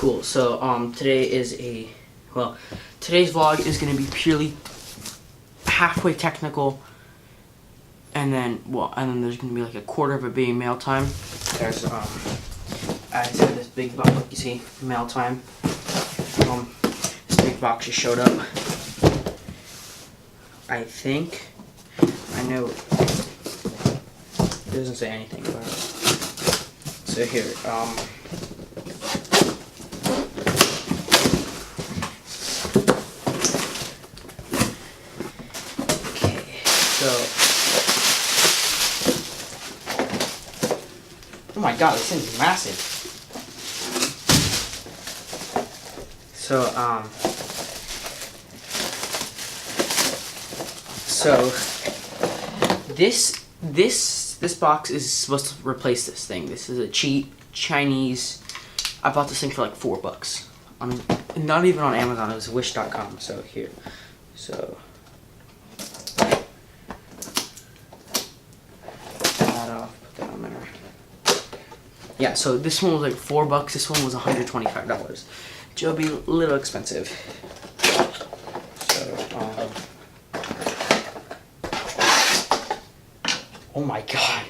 Cool. So today is today's vlog is gonna be purely halfway technical, and then there's gonna be like a quarter of it being mail time. There's I said this big box, you see, mail time. This big box just showed up. I think I know it doesn't say anything about it. So here, oh my god, this thing's massive. So this box is supposed to replace this thing. This is a cheap Chinese. I bought this thing for like $4. Not even on Amazon. It was Wish.com. So here, so. Yeah, so this one was like $4. This one was $125. Joby, a little expensive. So, oh my god.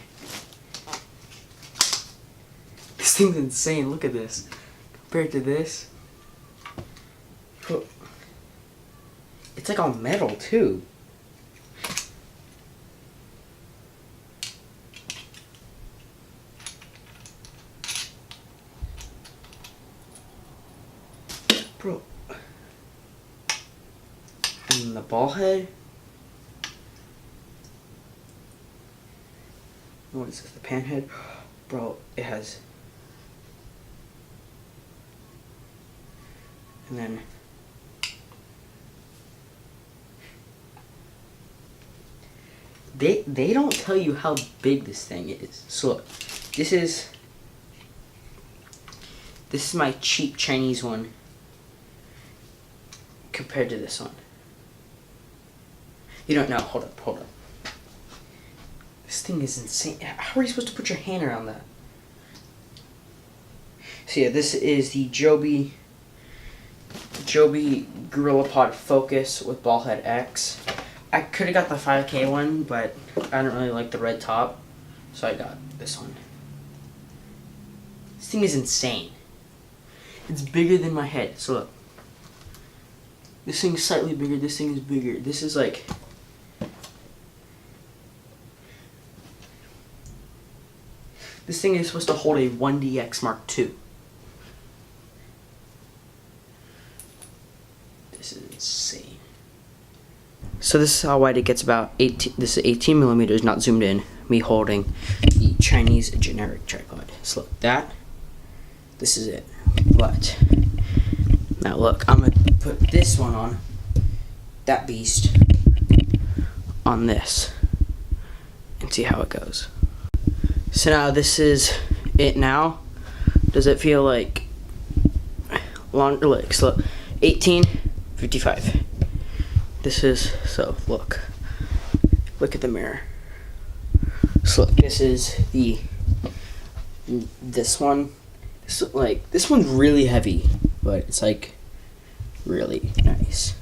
This thing's insane. Look at this. Compared to this. It's like all metal too. Bro. And the ball head. What is this? The pan head? Bro, it has. And then. They don't tell you how big this thing is. So look, this is my cheap Chinese one compared to this one. You don't know. Hold up. This thing is insane. How are you supposed to put your hand around that? So yeah, this is the Joby GorillaPod Focus with ball head X. I could have got the 5K one, but I don't really like the red top, so I got this one. This thing is insane. It's bigger than my head. So look. This thing is slightly bigger, this thing is bigger. This is like... This thing is supposed to hold a 1DX Mark II. This is insane. So this is how wide it gets, about 18, this is 18 millimeters, not zoomed in. Me holding the Chinese generic tripod. So look, this is it. But... Now look, I'm going to put this one on, that beast, on this, and see how it goes. So now this is it now. Does it feel like longer legs? So look, 1855. This is, so look at the mirror. So look, this is this one. This one's really heavy, but it's like really nice.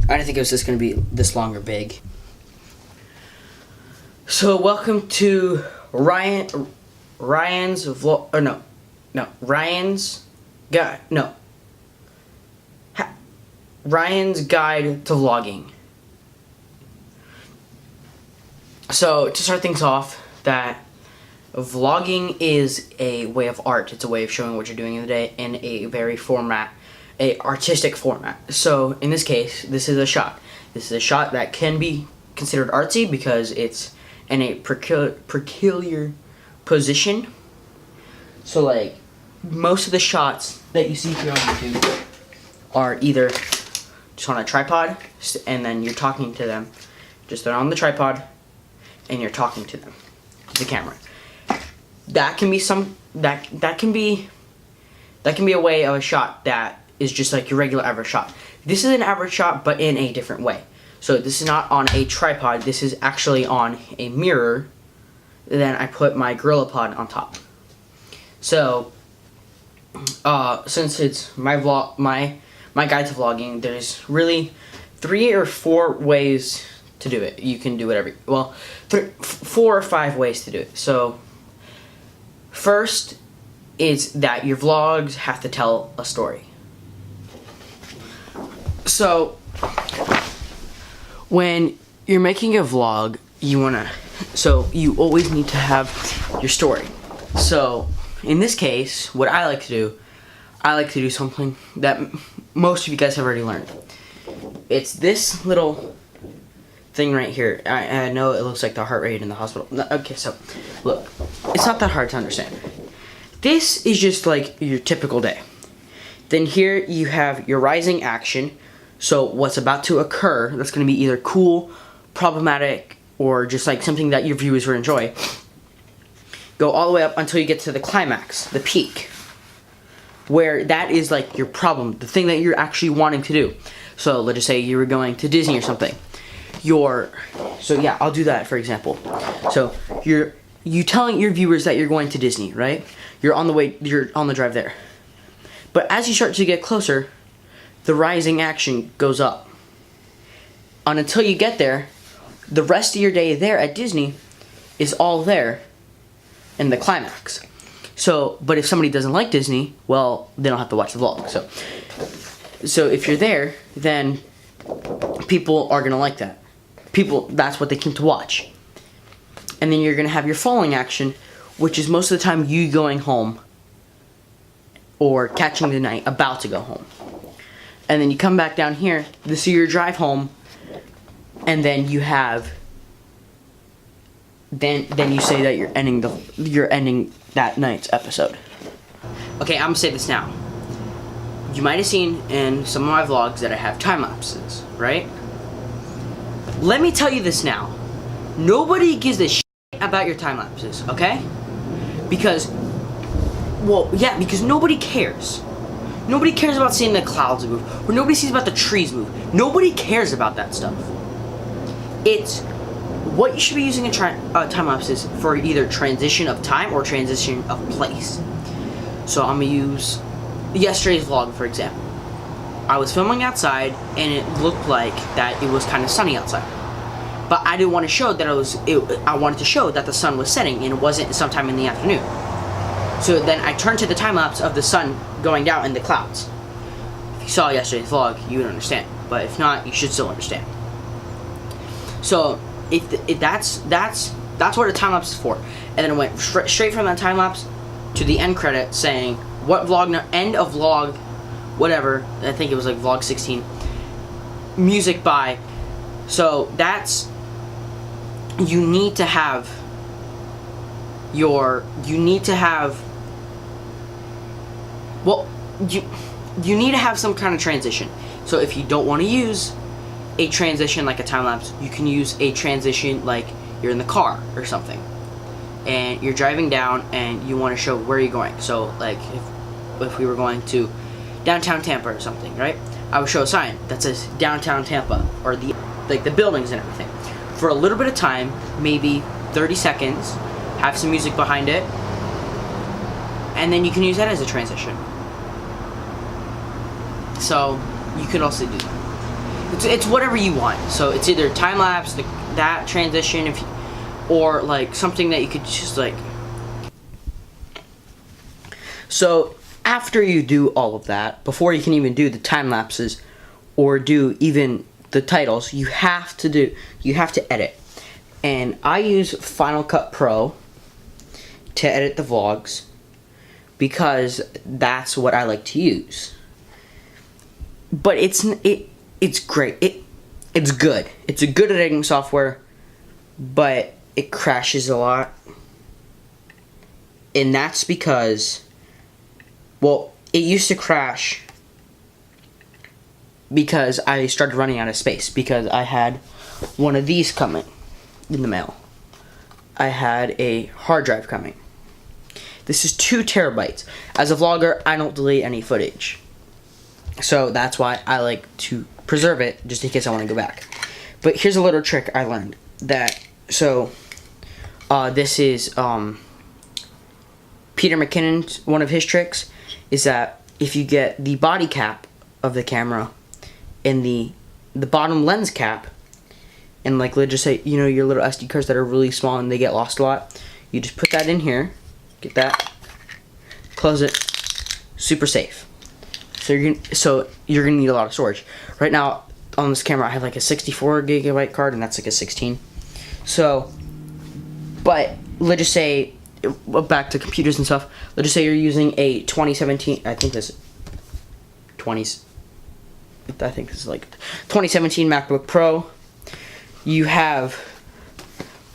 I didn't think it was just gonna be this long or big. So welcome to Ryan's vlog. Or no, Ryan's guide. No, Ryan's guide to vlogging. So to start things off, that vlogging is a way of art. It's a way of showing what you're doing in the day in a very artistic format. So in this case, this is a shot. This is a shot that can be considered artsy because it's in a peculiar position. So like most of the shots that you see here on YouTube are either just on a tripod and then you're talking to them. Just they're on the tripod and you're talking to them, the camera. That can be that can be a way of a shot that is just like your regular average shot. This is an average shot, but in a different way. So this is not on a tripod. This is actually on a mirror. Then I put my GorillaPod on top. So since it's my vlog, my guide to vlogging, there's really 3 or 4 ways to do it. You can do whatever. Well, 4 or 5 ways to do it. So, first is that your vlogs have to tell a story. So, when you're making a vlog, you always need to have your story. So, in this case, what I like to do something that most of you guys have already learned. It's this little thing right here. I know it looks like the heart rate in the hospital. Okay, so, look. It's not that hard to understand. This is just like your typical day. Then here you have your rising action. So what's about to occur, that's going to be either cool, problematic, or just like something that your viewers will enjoy. Go all the way up until you get to the climax, the peak, where that is like your problem, the thing that you're actually wanting to do. So let's just say you were going to Disney or something. So yeah, I'll do that for example. So you telling your viewers that you're going to Disney, right? You're on the drive there. But as you start to get closer, the rising action goes up. And until you get there, the rest of your day there at Disney is all there in the climax. So, but if somebody doesn't like Disney, well, they don't have to watch the vlog. So if you're there, then people are gonna like that. That's what they came to watch. And then you're gonna have your falling action, which is most of the time you going home or catching the night about to go home. And then you come back down here, this is your drive home, and then you have then you say that you're ending that night's episode. Okay, I'm gonna say this now. You might have seen in some of my vlogs that I have time lapses, right? Let me tell you this now. Nobody gives a shit about your time lapses, okay? Because nobody cares. Nobody cares about seeing the clouds move, or nobody sees about the trees move. Nobody cares about that stuff. It's what you should be using a time lapses for either transition of time or transition of place. So I'm gonna use yesterday's vlog for example. I was filming outside and it looked like that it was kind of sunny outside, but I didn't want to show that I wanted to show that the sun was setting and it wasn't sometime in the afternoon. So then I turned to the time lapse of the sun going down in the clouds. If you saw yesterday's vlog, you would understand, but if not, you should still understand. So if that's what a time lapse is for. And then it went straight from that time lapse to the end credit saying what vlog, end of vlog, whatever. I think it was like vlog 16. Music by. So you need to have some kind of transition. So if you don't want to use a transition like a time lapse, you can use a transition like you're in the car or something and you're driving down and you want to show where you're going. So like if we were going to downtown Tampa or something, right? I would show a sign that says downtown Tampa or the buildings and everything for a little bit of time, maybe 30 seconds, have some music behind it, and then you can use that as a transition. So you could also do that. It's whatever you want. So it's either time lapse, that transition, or like something that you could just like. So after you do all of that, before you can even do the time lapses or do even the titles, you have to edit. And I use Final Cut Pro to edit the vlogs because that's what I like to use. But it's great. It's good. It's a good editing software, but it crashes a lot. And that's because, well, it used to crash because I started running out of space because I had one of these coming in the mail. I had a hard drive coming. This is 2 terabytes. As a vlogger, I don't delete any footage. So that's why I like to preserve it just in case I want to go back. But here's a little trick I learned. This is Peter McKinnon's, one of his tricks is that if you get the body cap of the camera and the bottom lens cap, and like let's just say, you know, your little SD cards that are really small and they get lost a lot, you just put that in here, get that, close it, super safe. So you're gonna need a lot of storage. Right now on this camera I have like a 64 gigabyte card and that's like a 16. So, but let's just say, back to computers and stuff, let's just say you're using a 2017, I think this is like 2017 MacBook Pro. You have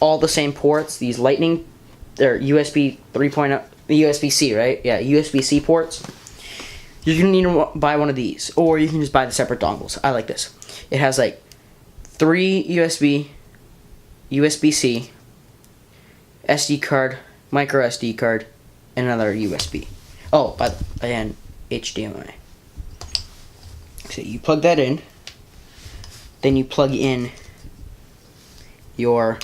all the same ports, these lightning, they're USB 3.0, USB-C, right? Yeah, USB-C ports. You're gonna need to buy one of these, or you can just buy the separate dongles. I like this. It has like 3 USB, USB-C, SD card, micro SD card, and another USB. Oh, and HDMI. So you plug that in, then you plug in your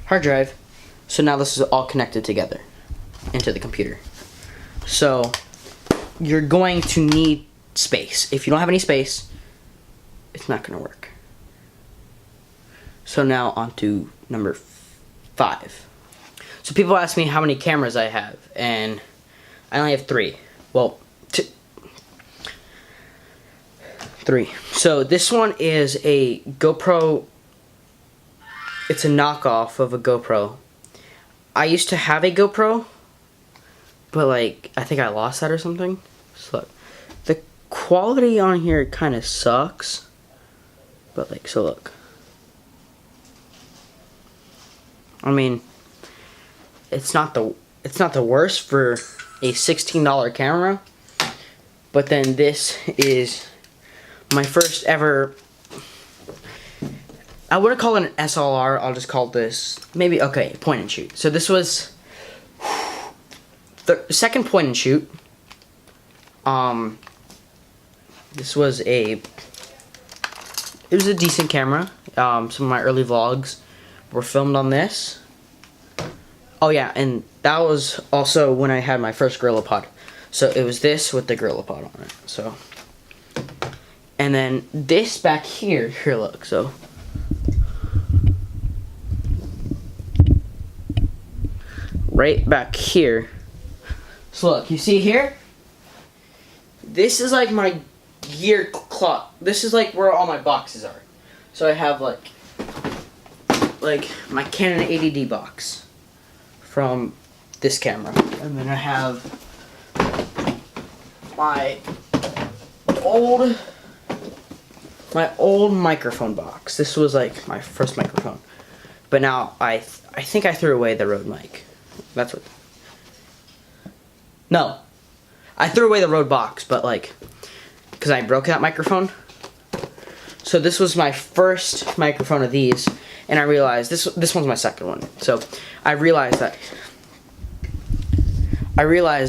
hard drive. So now this is all connected together into the computer. So you're going to need space. If you don't have any space, it's not going to work. So now on to number 5. So people ask me how many cameras I have, and I only have 3. Well, 3. So this one is a GoPro. It's a knockoff of a GoPro. I used to have a GoPro, but like I think I lost that or something. So look, the quality on here kind of sucks. But like, so look. I mean, it's not the worst for a $16 camera, but then this is my first ever, I wouldn't call it an SLR, I'll just call this, maybe, okay, point and shoot. So this was the second point and shoot. This was it was a decent camera. Some of my early vlogs were filmed on this. Oh yeah, and that was also when I had my first GorillaPod. So it was this with the GorillaPod on it. So, and then this back here look, so right back here. So look, you see here? This is like my gear clock. This is like where all my boxes are. So I have like my Canon 80D box from this camera, and then I have my old microphone box. This was like my first microphone, but now I think I threw away the Rode mic. That's what. No, I threw away the Rode box, but like, because I broke that microphone. So this was my first microphone of these, and I realized this one's my second one. So I realized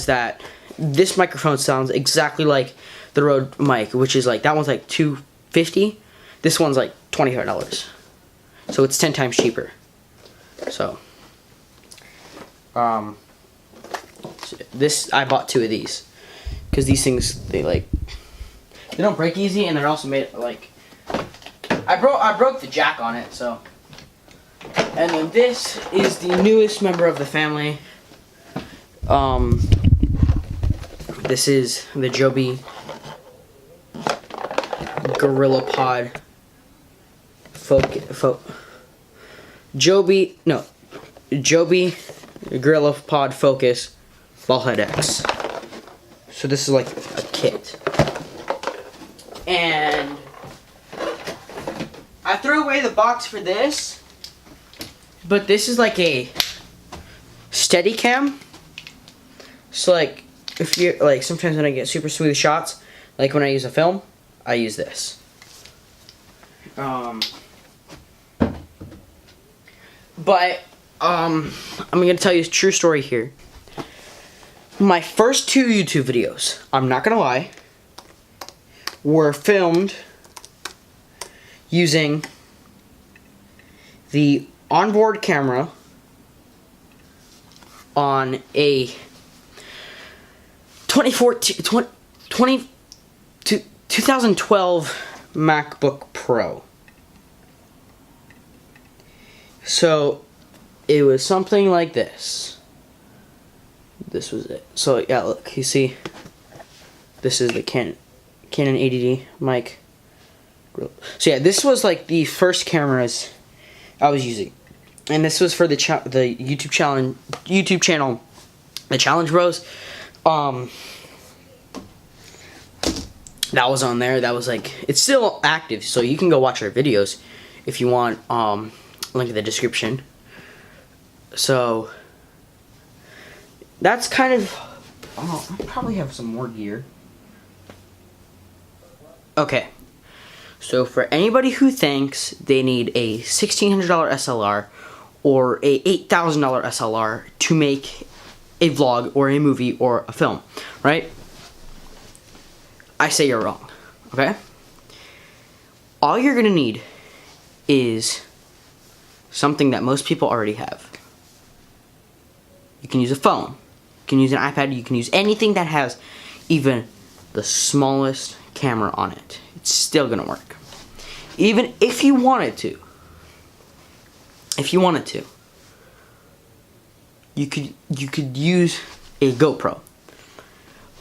that this microphone sounds exactly like the Rode mic, which is like, that one's like $250. This one's like $25. So it's 10 times cheaper. So this, I bought 2 of these because these things, they don't break easy, and they're also made like, I broke the jack on it. So, and then this is the newest member of the family. This is the Joby GorillaPod Joby GorillaPod Focus Ballhead X. So this is like a kit. And I threw away the box for this, but this is like a Steadicam. So like, if you're like, sometimes when I get super smooth shots, like when I use a film, I use this. But I'm gonna tell you a true story here. My first 2 YouTube videos, I'm not gonna lie, were filmed using the onboard camera on a 2014, 2012 MacBook Pro. So it was something like this. This was it. So yeah, look, you see, this is the Canon 80D mic. So yeah, this was like the first cameras I was using, and this was for the YouTube channel, the Challenge Bros. That was on there. That was like, it's still active, so you can go watch our videos if you want. Link in the description. So that's kind of. Oh, I probably have some more gear. Okay. So for anybody who thinks they need a $1,600 SLR or a $8,000 SLR to make a vlog or a movie or a film, right? I say you're wrong, okay? All you're gonna need is something that most people already have. You can use a phone, you can use an iPad, you can use anything that has even the smallest camera on it. It's still gonna work. Even if you wanted to. You could use a GoPro.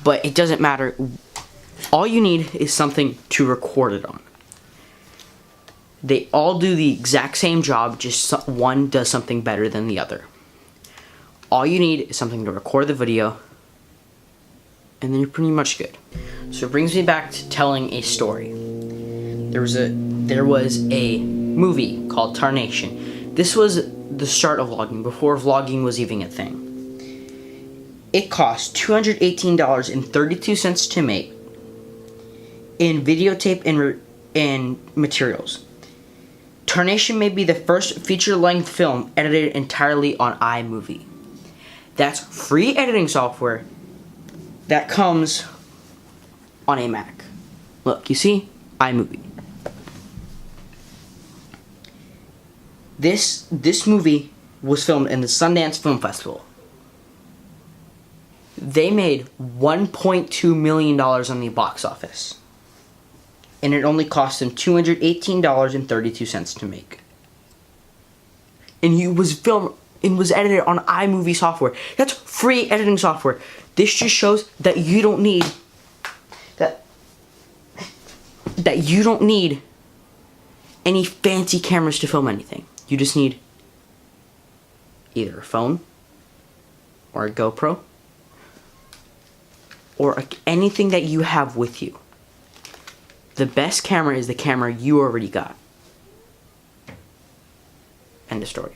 But it doesn't matter. All you need is something to record it on. They all do the exact same job, just one does something better than the other. All you need is something to record the video, and then you're pretty much good. So it brings me back to telling a story. There was a movie called Tarnation. This was the start of vlogging, before vlogging was even a thing. It cost $218.32 to make in videotape and materials. Tarnation may be the first feature-length film edited entirely on iMovie. That's free editing software that comes on a Mac. Look, you see? iMovie. This movie was filmed in the Sundance Film Festival. They made $1.2 million on the box office. And it only cost them $218.32 to make. And it was filmed and was edited on iMovie software. That's free editing software. This just shows that you don't need that you don't need any fancy cameras to film anything. You just need either a phone or a GoPro or anything that you have with you. The best camera is the camera you already got. End of story.